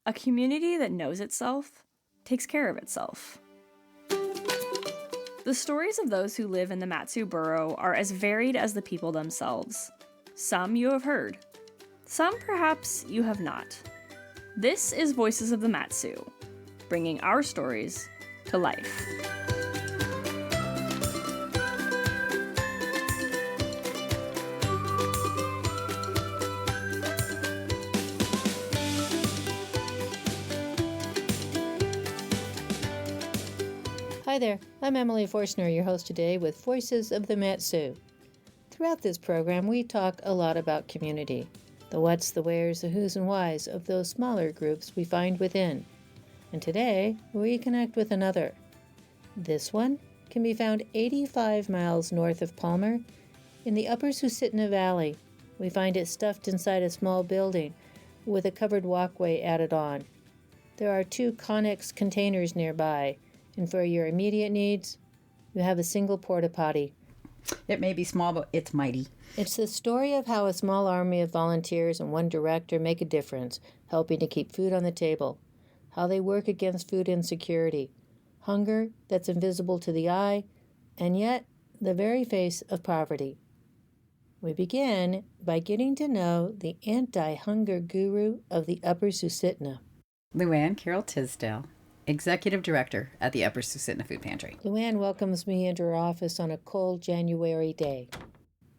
A community that knows itself takes care of itself. The stories of those who live in the Mat-Su borough are as varied as the people themselves. Some you have heard. Some perhaps you have not. This is Voices of the Mat-Su, bringing our stories to life. Hi there, I'm Emily Forstner, your host today with Voices of the Mat-Su. Throughout this program, we talk a lot about community, the whats, the wheres, the whos, and whys of those smaller groups we find within. And today, we connect with another. This one can be found 85 miles north of Palmer in the Upper Susitna Valley. We find it stuffed inside a small building with a covered walkway added on. There are 2 Connex containers nearby, and for your immediate needs, you have a single porta potty. It may be small, but it's mighty. It's the story of how a small army of volunteers and one director make a difference, helping to keep food on the table, how they work against food insecurity, hunger that's invisible to the eye, and yet the very face of poverty. We begin by getting to know the anti-hunger guru of the Upper Susitna. Luann Carroll Tisdale, Executive Director at the Upper Susitna Food Pantry. Luann welcomes me into her office on a cold January day.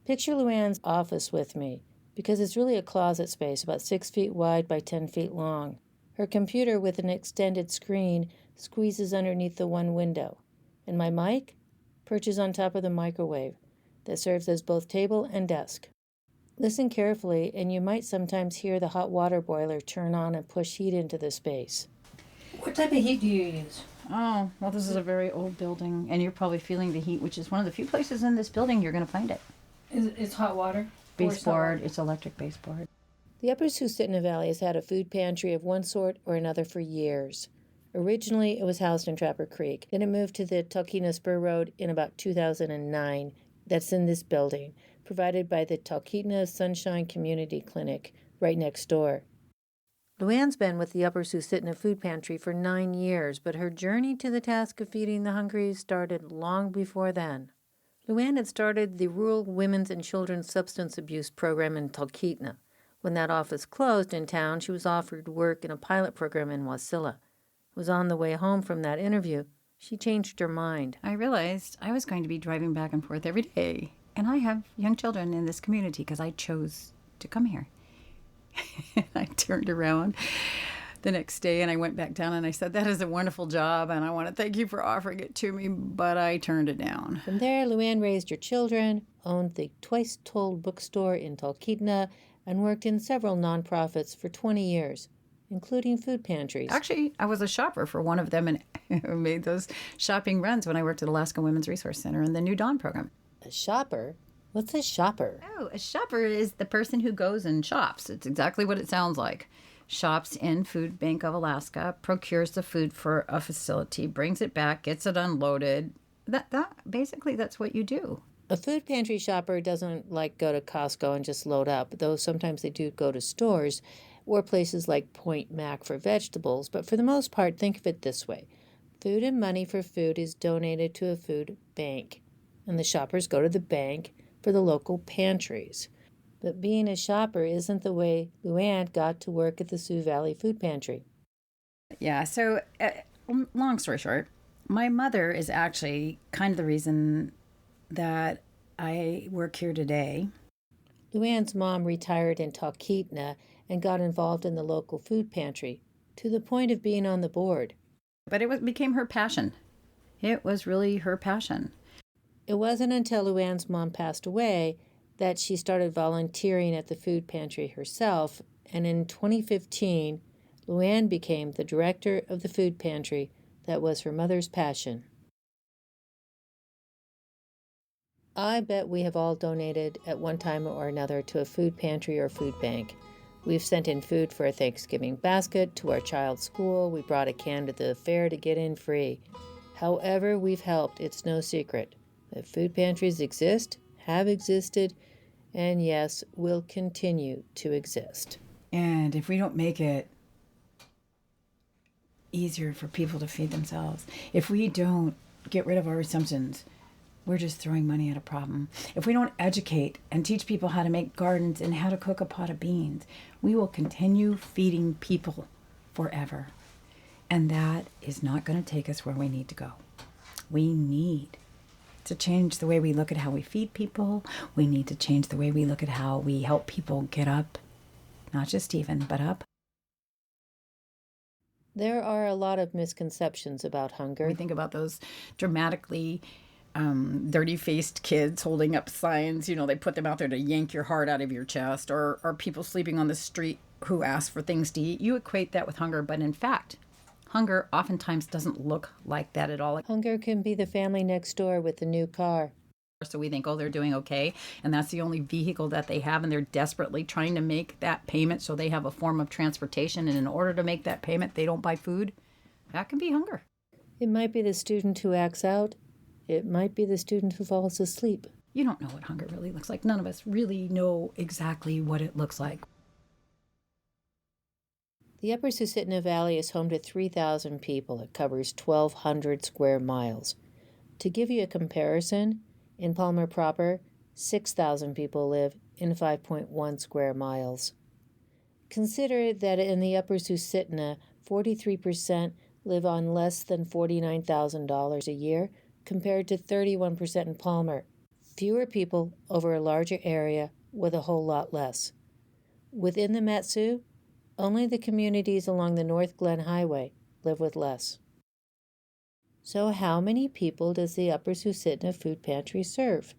Picture Luann's office with me, because it's really a closet space about 6 feet wide by 10 feet long. Her computer with an extended screen squeezes underneath the one window, and my mic perches on top of the microwave that serves as both table and desk. Listen carefully, and you might sometimes hear the hot water boiler turn on and push heat into the space. What type of heat do you use? Oh, well, this is a very old building, and you're probably feeling the heat, which is one of the few places in this building you're going to find it. It's hot water? Baseboard. It's electric baseboard. The Upper Susitna Valley has had a food pantry of one sort or another for years. Originally, it was housed in Trapper Creek. Then it moved to the Talkeetna Spur Road in about 2009. That's in this building, provided by the Talkeetna Sunshine Community Clinic right next door. Luann's been with the Upper Susitna Food Pantry for 9 years, but her journey to the task of feeding the hungry started long before then. Luann had started the Rural Women's and Children's Substance Abuse Program in Talkeetna. When that office closed in town, she was offered work in a pilot program in Wasilla. It was on the way home from that interview she changed her mind. I realized I was going to be driving back and forth every day, and I have young children in this community because I chose to come here. I turned around the next day and I went back down and I said, that is a wonderful job and I want to thank you for offering it to me, but I turned it down. From there, Luann raised her children, owned the Twice Told bookstore in Talkeetna, and worked in several nonprofits for 20 years, including food pantries. Actually, I was a shopper for one of them and made those shopping runs when I worked at Alaska Women's Resource Center in the New Dawn program. A shopper? What's a shopper? Oh, a shopper is the person who goes and shops. It's exactly what it sounds like. Shops in Food Bank of Alaska, procures the food for a facility, brings it back, gets it unloaded. Basically, that's what you do. A food pantry shopper doesn't go to Costco and just load up, though sometimes they do go to stores or places like Point Mac for vegetables. But for the most part, think of it this way. Food and money for food is donated to a food bank, and the shoppers go to the bank for the local pantries. But being a shopper isn't the way Luann got to work at the Sioux Valley Food Pantry. Yeah, so long story short, my mother is actually kind of the reason that I work here today. Luann's mom retired in Talkeetna and got involved in the local food pantry, to the point of being on the board. But it became her passion. It was really her passion. It wasn't until Luann's mom passed away that she started volunteering at the food pantry herself, and in 2015, Luann became the director of the food pantry that was her mother's passion. I bet we have all donated at one time or another to a food pantry or food bank. We've sent in food for a Thanksgiving basket to our child's school. We brought a can to the fair to get in free. However we've helped, it's no secret that food pantries exist, have existed, and yes, will continue to exist. And if we don't make it easier for people to feed themselves. If we don't get rid of our assumptions, we're just throwing money at a problem. If we don't educate and teach people how to make gardens and how to cook a pot of beans, we will continue feeding people forever. And that is not going to take us where we need to go. We need to change the way we look at how we feed people. We need to change the way we look at how we help people get up, not just even, but up. There are a lot of misconceptions about hunger. We think about those dramatically dirty-faced kids holding up signs. You know, they put them out there to yank your heart out of your chest, or people sleeping on the street who ask for things to eat. You equate that with hunger, but in fact, hunger oftentimes doesn't look like that at all. Hunger can be the family next door with the new car. So we think, oh, they're doing okay, and that's the only vehicle that they have, and they're desperately trying to make that payment so they have a form of transportation, and in order to make that payment, they don't buy food. That can be hunger. It might be the student who acts out. It might be the student who falls asleep. You don't know what hunger really looks like. None of us really know exactly what it looks like. The Upper Susitna Valley is home to 3,000 people. It covers 1,200 square miles. To give you a comparison, in Palmer proper, 6,000 people live in 5.1 square miles. Consider that in the Upper Susitna, 43% live on less than $49,000 a year, compared to 31% in Palmer. Fewer people over a larger area with a whole lot less. Within the Mat-Su, only the communities along the North Glen Highway live with less. So how many people does the Upper Susitna Food Pantry serve?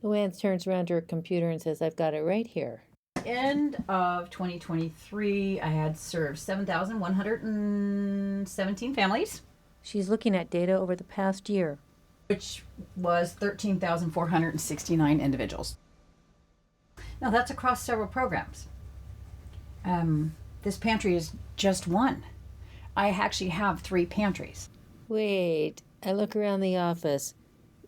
Luann turns around to her computer and says, I've got it right here. End of 2023, I had served 7,117 families, She's looking at data over the past year. which was 13,469 individuals. Now, that's across several programs. This pantry is just one. I actually have 3 pantries. Wait, I look around the office.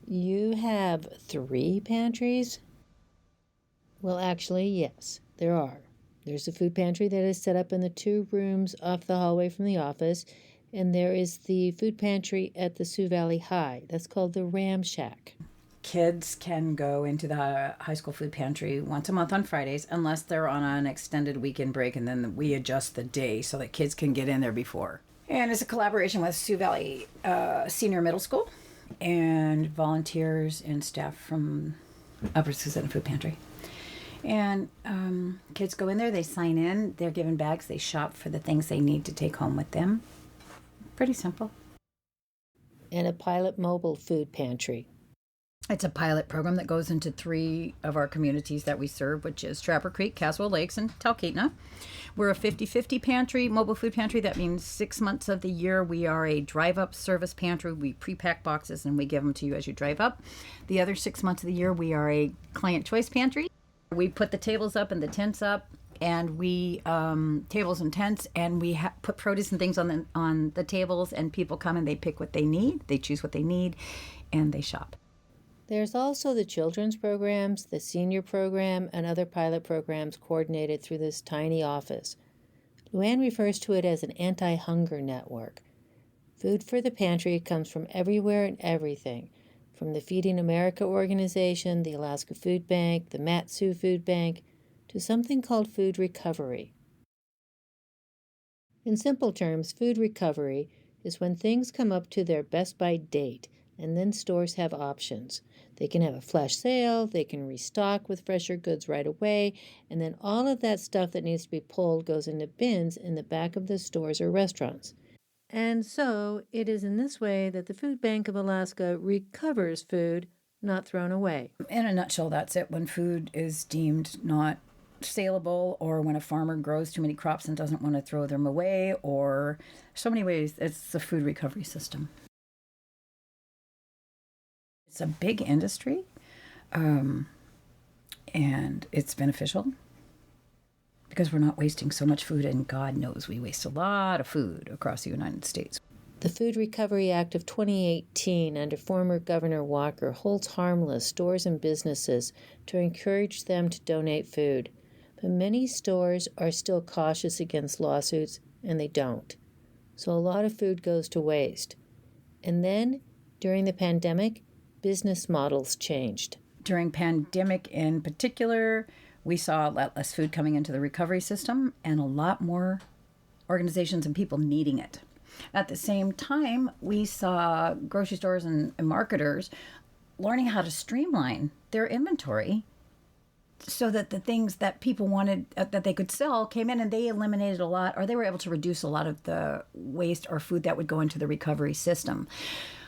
You have 3 pantries? Well, actually, yes, there are. There's a food pantry that is set up in the 2 rooms off the hallway from the office, and there is the food pantry at the Sioux Valley High. That's called the Ram Shack. Kids can go into the high school food pantry once a month on Fridays, unless they're on an extended weekend break, and then we adjust the day so that kids can get in there before. And it's a collaboration with Sioux Valley Senior Middle School and volunteers and staff from Upper Susitna Food Pantry. And kids go in there, they sign in, they're given bags, they shop for the things they need to take home with them. Pretty simple. And a pilot mobile food pantry. It's a pilot program that goes into 3 of our communities that we serve, which is Trapper Creek, Caswell Lakes, and Talkeetna. We're a 50-50 pantry, mobile food pantry. That means 6 months of the year we are a drive-up service pantry. We pre-pack boxes and we give them to you as you drive up. The other 6 months of the year we are a client choice pantry. We put the tables up and the tents up, and we tables and tents, and we put produce and things on the tables, and people come and they pick what they need, they choose what they need, and they shop. There's also the children's programs, the senior program, and other pilot programs coordinated through this tiny office. Luann refers to it as an anti-hunger network. Food for the pantry comes from everywhere and everything, from the Feeding America organization, the Alaska Food Bank, the Mat-Su Food Bank, to something called food recovery. In simple terms, food recovery is when things come up to their best-by date, and then stores have options. They can have a flash sale, they can restock with fresher goods right away, and then all of that stuff that needs to be pulled goes into bins in the back of the stores or restaurants. And so it is in this way that the Food Bank of Alaska recovers food not thrown away. In a nutshell, that's it. When food is deemed not saleable, or when a farmer grows too many crops and doesn't want to throw them away, or so many ways, it's the food recovery system. It's a big industry, and it's beneficial because we're not wasting so much food, and God knows we waste a lot of food across the United States. The Food Recovery Act of 2018 under former Governor Walker holds harmless stores and businesses to encourage them to donate food, but many stores are still cautious against lawsuits, and they don't. so a lot of food goes to waste. And then, during the pandemic, business models changed. During pandemic in particular, we saw a lot less food coming into the recovery system and a lot more organizations and people needing it. At the same time, we saw grocery stores and marketers learning how to streamline their inventory so that the things that people wanted that they could sell came in, and they eliminated a lot, or they were able to reduce a lot of the waste or food that would go into the recovery system.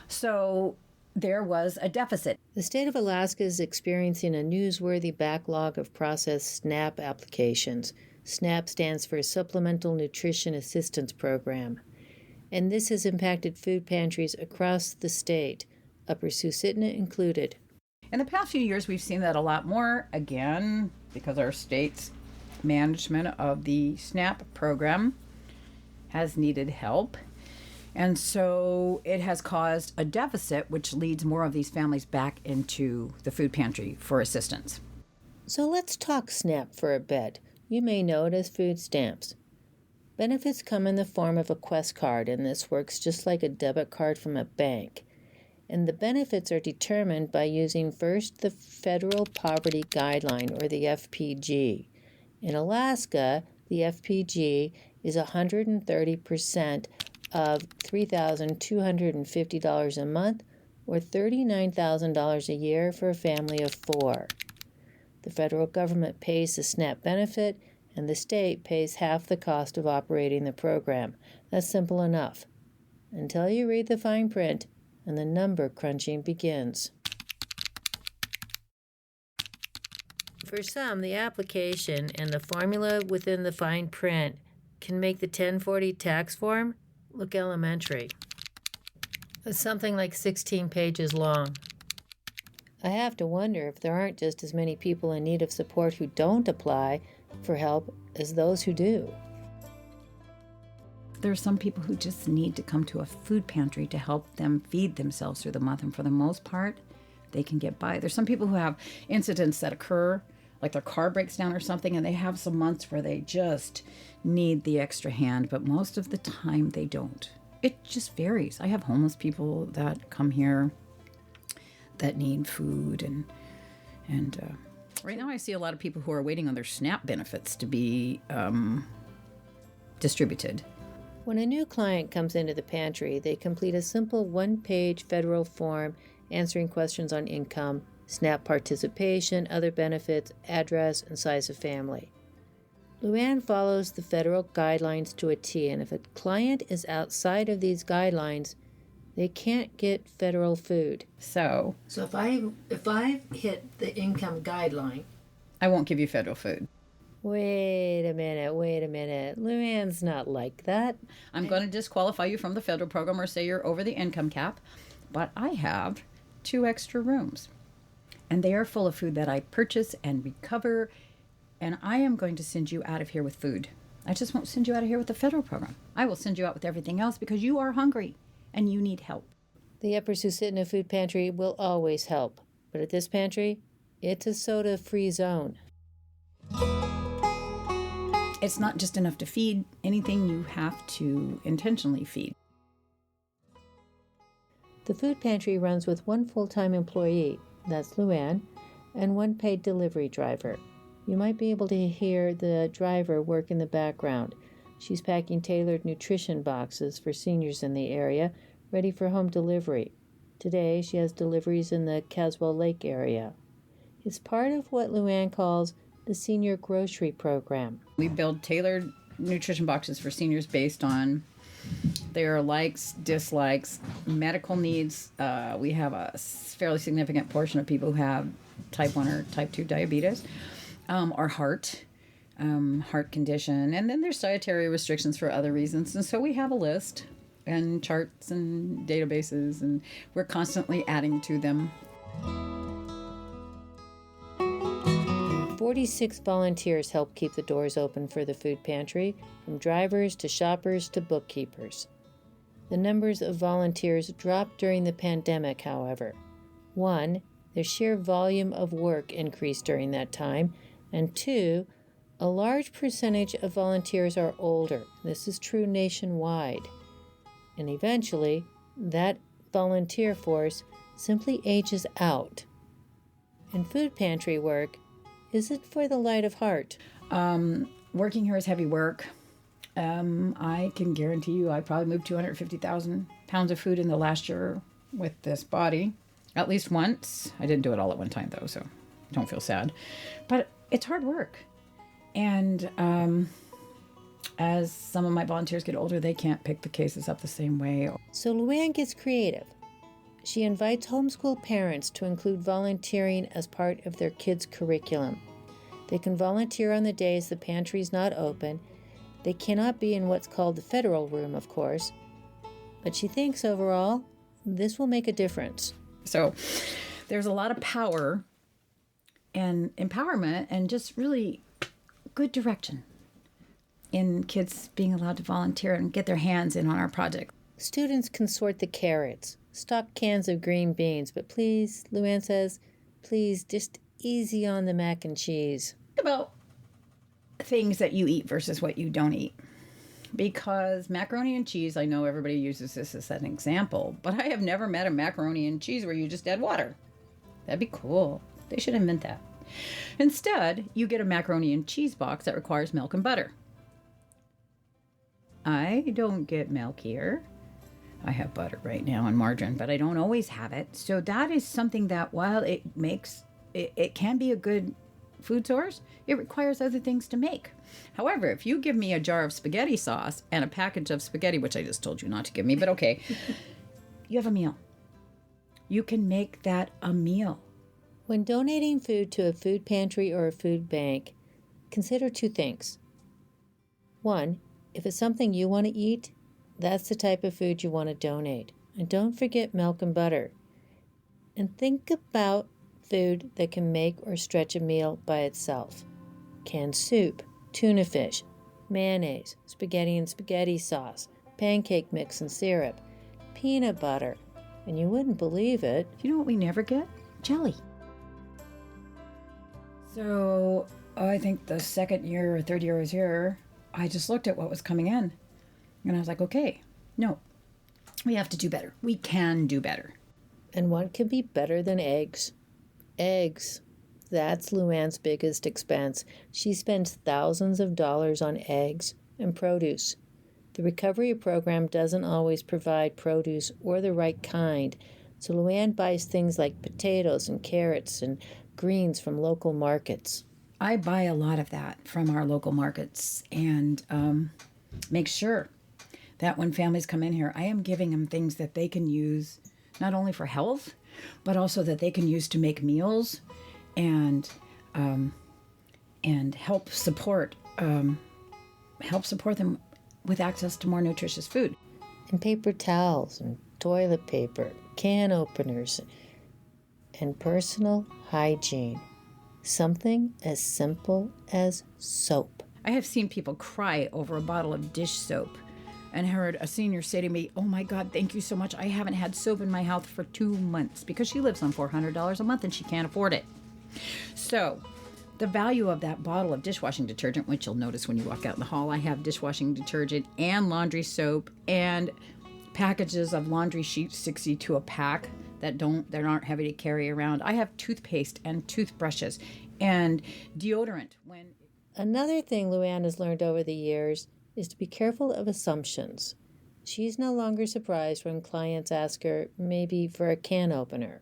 So there was a deficit. The state of Alaska is experiencing a newsworthy backlog of processed SNAP applications. SNAP stands for Supplemental Nutrition Assistance Program. And this has impacted food pantries across the state, Upper Susitna included. In the past few years, we've seen that a lot more, again, because our state's management of the SNAP program has needed help. And so it has caused a deficit, which leads more of these families back into the food pantry for assistance. So let's talk SNAP for a bit. You may know it as food stamps. Benefits come in the form of a Quest card, and this works just like a debit card from a bank. And the benefits are determined by using first the Federal Poverty Guideline, or the FPG. In Alaska, the FPG is 130% of $3,250 a month, or $39,000 a year for a family of 4. The federal government pays the SNAP benefit, and the state pays half the cost of operating the program. That's simple enough. Until you read the fine print, and the number crunching begins. For some, the application and the formula within the fine print can make the 1040 tax form look elementary. It's something like 16 pages long. I have to wonder if there aren't just as many people in need of support who don't apply for help as those who do. There are some people who just need to come to a food pantry to help them feed themselves through the month, and for the most part, they can get by. There's some people who have incidents that occur, like their car breaks down or something, and they have some months where they just need the extra hand, but most of the time they don't. It just varies. I have homeless people that come here that need food, and right now I see a lot of people who are waiting on their SNAP benefits to be distributed. When a new client comes into the pantry, they complete a simple one-page federal form answering questions on income, SNAP participation, other benefits, address, and size of family. Luann follows the federal guidelines to a T, and if a client is outside of these guidelines, they can't get federal food. So if I hit the income guideline, I won't give you federal food. Wait a minute. Luann's not like that. I'm going to disqualify you from the federal program or say you're over the income cap, but I have 2 extra rooms, and they are full of food that I purchase and recover, and I am going to send you out of here with food. I just won't send you out of here with the federal program. I will send you out with everything else because you are hungry and you need help. The Upper Susitna Food Pantry will always help, but at this pantry, it's a soda-free zone. It's not just enough to feed anything, you have to intentionally feed. The food pantry runs with 1 full-time employee, that's Luann, and 1 paid delivery driver. You might be able to hear the driver work in the background. She's packing tailored nutrition boxes for seniors in the area, ready for home delivery. Today, she has deliveries in the Caswell Lake area. It's part of what Luann calls the Senior Grocery Program. We build tailored nutrition boxes for seniors based on their likes, dislikes, medical needs. We have a fairly significant portion of people who have type 1 or type 2 diabetes, or heart condition. And then there's dietary restrictions for other reasons. And so we have a list and charts and databases, and we're constantly adding to them. 46 volunteers help keep the doors open for the food pantry, from drivers to shoppers to bookkeepers. The numbers of volunteers dropped during the pandemic, however. 1, the sheer volume of work increased during that time, and 2, a large percentage of volunteers are older. This is true nationwide. And eventually, that volunteer force simply ages out. And food pantry work isn't for the light of heart. Working here is heavy work. I can guarantee you I probably moved 250,000 pounds of food in the last year with this body. At least once. I didn't do it all at one time, though, so don't feel sad. But it's hard work. And as some of my volunteers get older, they can't pick the cases up the same way. So Luann gets creative. She invites homeschool parents to include volunteering as part of their kids' curriculum. They can volunteer on the days the pantry's not open. They cannot be in what's called the federal room, of course. But she thinks overall, this will make a difference. So there's a lot of power and empowerment and just really good direction in kids being allowed to volunteer and get their hands in on our project. Students can sort the carrots, stock cans of green beans, but please, Luann says, please just easy on the mac and cheese. About things that you eat versus what you don't eat. Because macaroni and cheese, I know everybody uses this as an example, but I have never met a macaroni and cheese where you just add water. That'd be cool. They should invent that. Instead, you get a macaroni and cheese box that requires milk and butter. I don't get milk here. I have butter right now and margarine, but I don't always have it. So that is something that while it can be a good food source, it requires other things to make. However, if you give me a jar of spaghetti sauce and a package of spaghetti, which I just told you not to give me, but okay, you have a meal. You can make that a meal. When donating food to a food pantry or a food bank, consider two things. One, if it's something you want to eat, that's the type of food you want to donate. And don't forget milk and butter. And think about food that can make or stretch a meal by itself. Canned soup, tuna fish, mayonnaise, spaghetti and spaghetti sauce, pancake mix and syrup, peanut butter. And you wouldn't believe it. You know what we never get? Jelly. So I think the second year or third year I was here, I just looked at what was coming in. And I was like, okay, no, we have to do better. We can do better. And what can be better than eggs? Eggs. That's Luann's biggest expense. She spends thousands of dollars on eggs and produce. The recovery program doesn't always provide produce or the right kind, so Luann buys things like potatoes and carrots and greens from local markets. I buy a lot of that from our local markets and make sure that when families come in here, I am giving them things that they can use not only for health, but also that they can use to make meals and help support them with access to more nutritious food. And paper towels and toilet paper, can openers, and personal hygiene. Something as simple as soap. I have seen people cry over a bottle of dish soap and heard a senior say to me, "Oh my God, thank you so much. I haven't had soap in my house for 2 months," because she lives on $400 a month and she can't afford it. So the value of that bottle of dishwashing detergent, which you'll notice when you walk out in the hall, I have dishwashing detergent and laundry soap and packages of laundry sheets, 62 a pack, that aren't heavy to carry around. I have toothpaste and toothbrushes and deodorant. Another thing Luann has learned over the years is to be careful of assumptions. She's no longer surprised when clients ask her maybe for a can opener,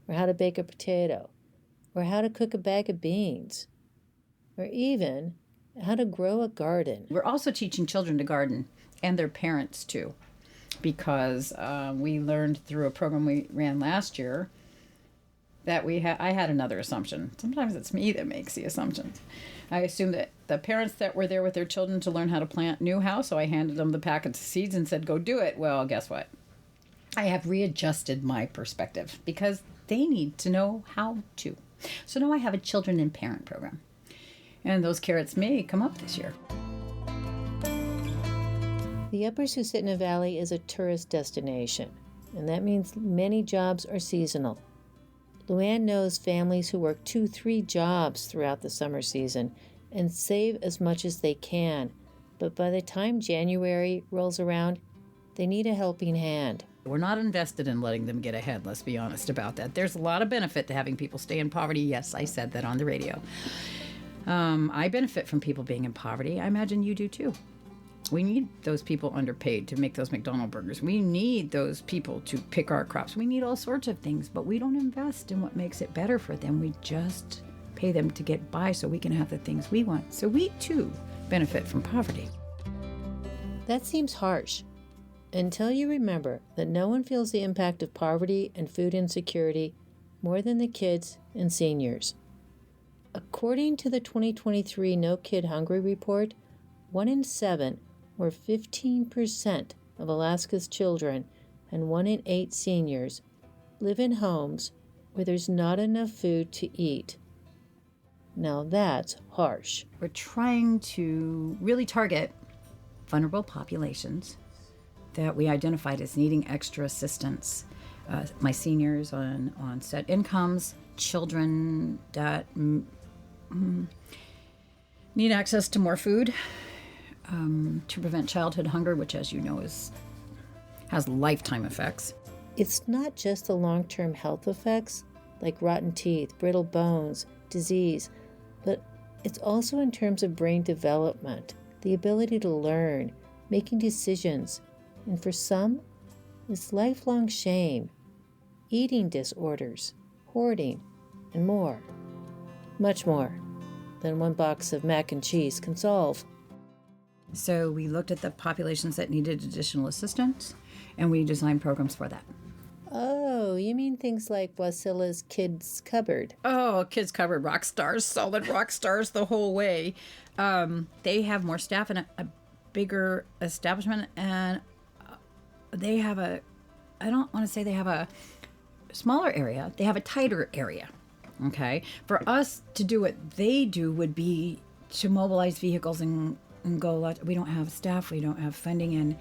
or how to bake a potato, or how to cook a bag of beans, or even how to grow a garden. We're also teaching children to garden, and their parents too, because we learned through a program we ran last year that I had another assumption. Sometimes it's me that makes the assumptions. I assumed that the parents that were there with their children to learn how to plant new house, so I handed them the packets of seeds and said, go do it. Well, guess what? I have readjusted my perspective because they need to know how to. So now I have a children and parent program. And those carrots may come up this year. The Upper Susitna Valley is a tourist destination, and that means many jobs are seasonal. Luann knows families who work 2-3 jobs throughout the summer season and save as much as they can, but by the time January rolls around, They need a helping hand. We're not invested in letting them get ahead, let's be honest about that. There's a lot of benefit to having people stay in poverty. Yes, I said that on the radio. I benefit from people being in poverty. I imagine you do too. We need those people underpaid to make those McDonald's burgers. We need those people to pick our crops. We need all sorts of things, but we don't invest in what makes it better for them. We just pay them to get by so we can have the things we want. So we too benefit from poverty. That seems harsh. Until you remember that no one feels the impact of poverty and food insecurity more than the kids and seniors. According to the 2023 No Kid Hungry report, 1 in 7, or 15% of Alaska's children, and 1 in 8 seniors live in homes where there's not enough food to eat. Now that's harsh. We're trying to really target vulnerable populations that we identified as needing extra assistance. My seniors on set incomes, children that need access to more food, to prevent childhood hunger, which, as you know, has lifetime effects. It's not just the long-term health effects, like rotten teeth, brittle bones, disease, but it's also in terms of brain development, the ability to learn, making decisions, and for some, it's lifelong shame, eating disorders, hoarding, and more. Much more than one box of mac and cheese can solve. So we looked at the populations that needed additional assistance, and we designed programs for that. Oh, you mean things like Wasila's Kids Cupboard? Oh, Kids Cupboard, rock stars, solid rock stars the whole way. They have more staff and a bigger establishment, and they have I don't want to say they have a smaller area, they have a tighter area, okay? For us to do what they do would be to mobilize vehicles and go, we don't have staff, we don't have funding, and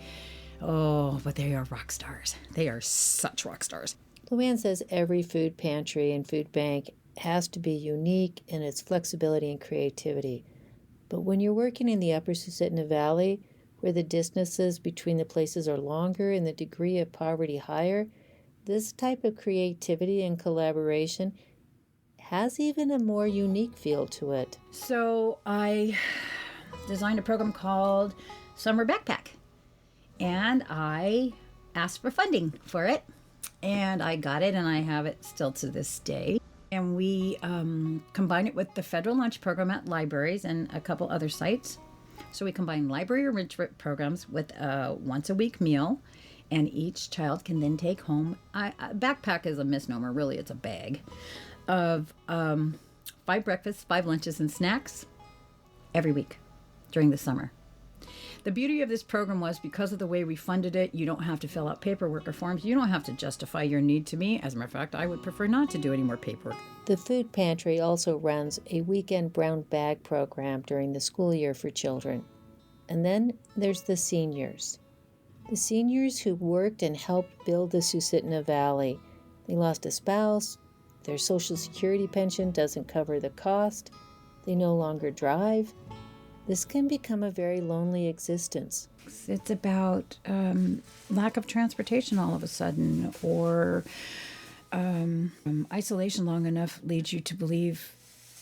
but they are rock stars. They are such rock stars. Luann says every food pantry and food bank has to be unique in its flexibility and creativity. But when you're working in the Upper Susitna Valley, where the distances between the places are longer and the degree of poverty higher, this type of creativity and collaboration has even a more unique feel to it. So I designed a program called Summer Backpack, and I asked for funding for it, and I got it, and I have it still to this day. And we combine it with the federal lunch program at libraries and a couple other sites. So we combine library enrichment programs with a once-a-week meal, and each child can then take home, backpack is a misnomer, really it's a bag, of 5 breakfasts, 5 lunches, and snacks every week during the summer. The beauty of this program was because of the way we funded it, you don't have to fill out paperwork or forms. You don't have to justify your need to me. As a matter of fact, I would prefer not to do any more paperwork. The food pantry also runs a weekend brown bag program during the school year for children. And then there's the seniors. The seniors who worked and helped build the Susitna Valley. They lost a spouse, their Social Security pension doesn't cover the cost, they no longer drive. This can become a very lonely existence. It's about lack of transportation all of a sudden, or isolation long enough leads you to believe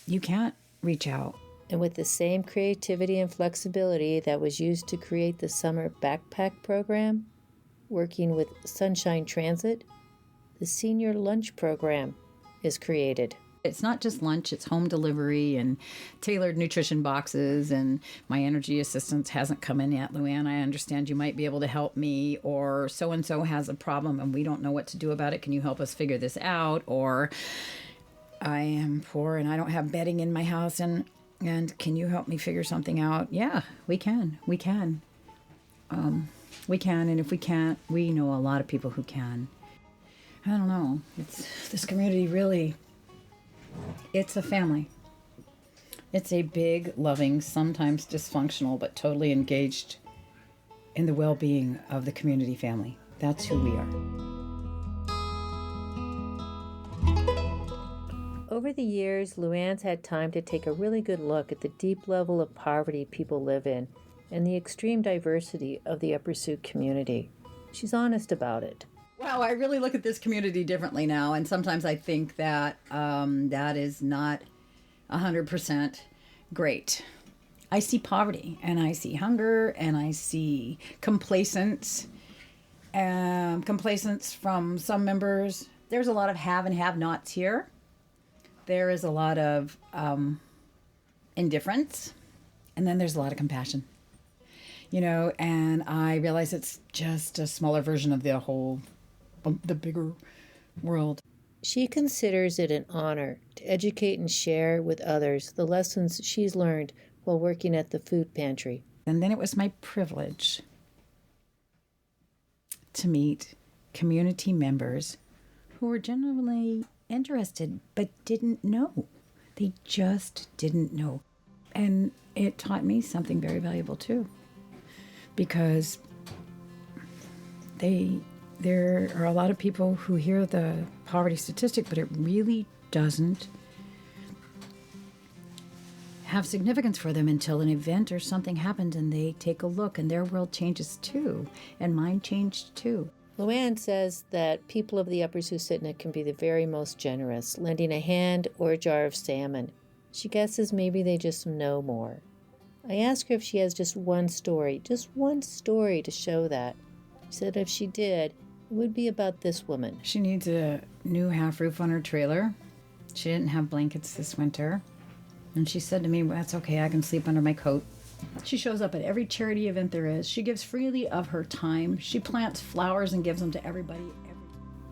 you can't reach out. And with the same creativity and flexibility that was used to create the summer backpack program, working with Sunshine Transit, the senior lunch program is created. It's not just lunch, it's home delivery and tailored nutrition boxes, and my energy assistance hasn't come in yet. Luann, I understand you might be able to help me, or so-and-so has a problem and we don't know what to do about it. Can you help us figure this out? Or I am poor and I don't have bedding in my house, and can you help me figure something out? Yeah, we can. We can. And if we can't, we know a lot of people who can. I don't know. This community really... It's a family. It's a big, loving, sometimes dysfunctional, but totally engaged in the well-being of the community family. That's who we are. Over the years, Luann's had time to take a really good look at the deep level of poverty people live in and the extreme diversity of the Upper Sioux community. She's honest about it. Wow, I really look at this community differently now, and sometimes I think that that is not 100% great. I see poverty, and I see hunger, and I see complacence from some members. There's a lot of have and have-nots here. There is a lot of indifference, and then there's a lot of compassion. And I realize it's just a smaller version of the bigger world. She considers it an honor to educate and share with others the lessons she's learned while working at the food pantry. And then it was my privilege to meet community members who were genuinely interested but didn't know. They just didn't know. And it taught me something very valuable too, because there are a lot of people who hear the poverty statistic, but it really doesn't have significance for them until an event or something happened and they take a look and their world changes too, and mine changed too. Luann says that people of the Upper Susitna can be the very most generous, lending a hand or a jar of salmon. She guesses maybe they just know more. I ask her if she has just one story to show that. She said if she did, it would be about this woman. She needs a new half roof on her trailer. She didn't have blankets this winter. And she said to me, well, that's okay, I can sleep under my coat. She shows up at every charity event there is. She gives freely of her time. She plants flowers and gives them to everybody.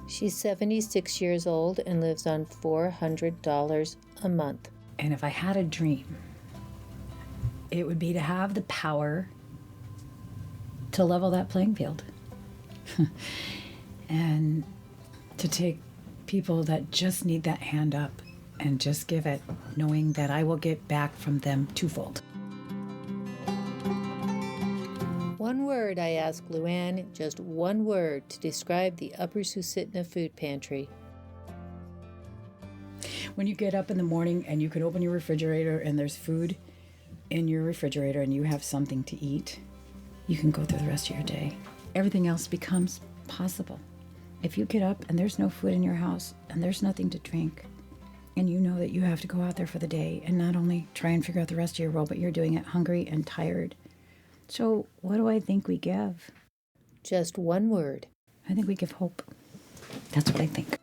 She's 76 years old and lives on $400 a month. And if I had a dream, it would be to have the power to level that playing field. And to take people that just need that hand up and just give it, knowing that I will get back from them twofold. One word, I ask Luann, just one word to describe the Upper Susitna Food Pantry. When you get up in the morning and you can open your refrigerator and there's food in your refrigerator and you have something to eat, you can go through the rest of your day. Everything else becomes possible. If you get up and there's no food in your house and there's nothing to drink, and you know that you have to go out there for the day and not only try and figure out the rest of your world, but you're doing it hungry and tired. So what do I think we give? Just one word. I think we give hope. That's what I think.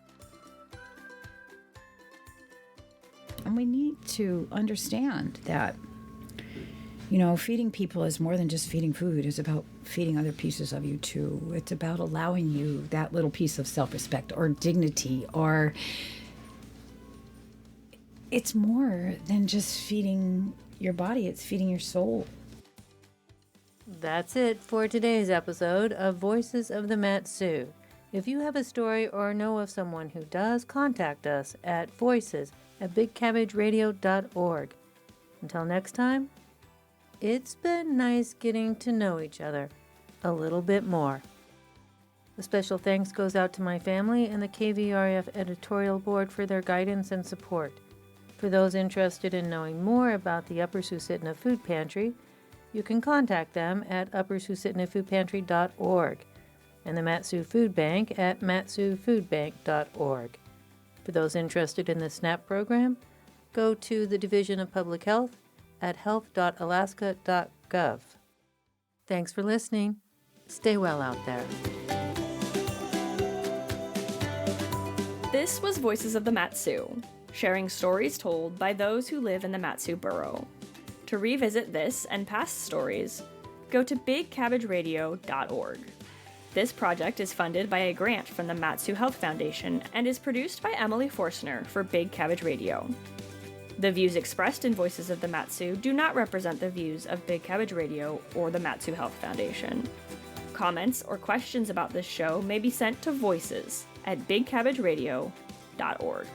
And we need to understand that, feeding people is more than just feeding food. It's about feeding other pieces of you too. It's about allowing you that little piece of self-respect or dignity, or it's more than just feeding your body. It's feeding your soul. That's it for today's episode of Voices of the Mat-Su. If you have a story or know of someone who does, contact us at voices@bigcabbageradio.org. Until next time, it's been nice getting to know each other a little bit more. A special thanks goes out to my family and the KVRF editorial board for their guidance and support. For those interested in knowing more about the Upper Susitna Food Pantry, you can contact them at uppersusitnafoodpantry.org and the Mat-Su Food Bank at matsufoodbank.org. For those interested in the SNAP program, go to the Division of Public Health at health.alaska.gov. Thanks for listening. Stay well out there. This was Voices of the Mat-Su, sharing stories told by those who live in the Mat-Su borough. To revisit this and past stories, go to bigcabbageradio.org. This project is funded by a grant from the Mat-Su Health Foundation and is produced by Emily Forstner for Big Cabbage Radio. The views expressed in Voices of the Mat-Su do not represent the views of Big Cabbage Radio or the Mat-Su Health Foundation. Comments or questions about this show may be sent to voices@bigcabbageradio.org.